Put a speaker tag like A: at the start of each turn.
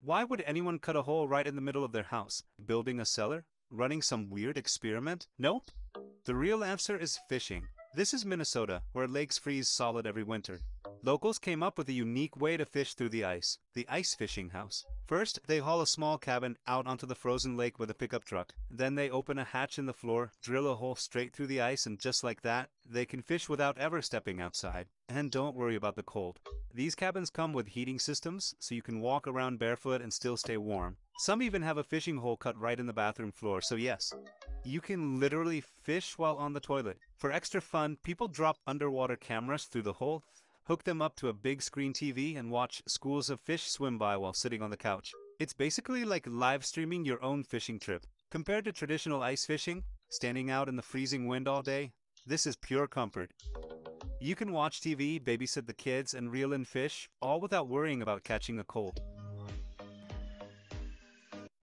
A: Why would anyone cut a hole right in the middle of their house? Building a cellar? Running some weird experiment? Nope. The real answer is fishing. This is Minnesota, where lakes freeze solid every winter. Locals came up with a unique way to fish through the ice fishing house. First, they haul a small cabin out onto the frozen lake with a pickup truck. Then they open a hatch in the floor, drill a hole straight through the ice, and just like that, they can fish without ever stepping outside. And don't worry about the cold. These cabins come with heating systems, so you can walk around barefoot and still stay warm. Some even have a fishing hole cut right in the bathroom floor, so yes, you can literally fish while on the toilet. For extra fun, people drop underwater cameras through the hole, hook them up to a big screen TV, and watch schools of fish swim by while sitting on the couch. It's basically like live streaming your own fishing trip. Compared to traditional ice fishing, standing out in the freezing wind all day, this is pure comfort. You can watch TV, babysit the kids, and reel in fish, all without worrying about catching a cold.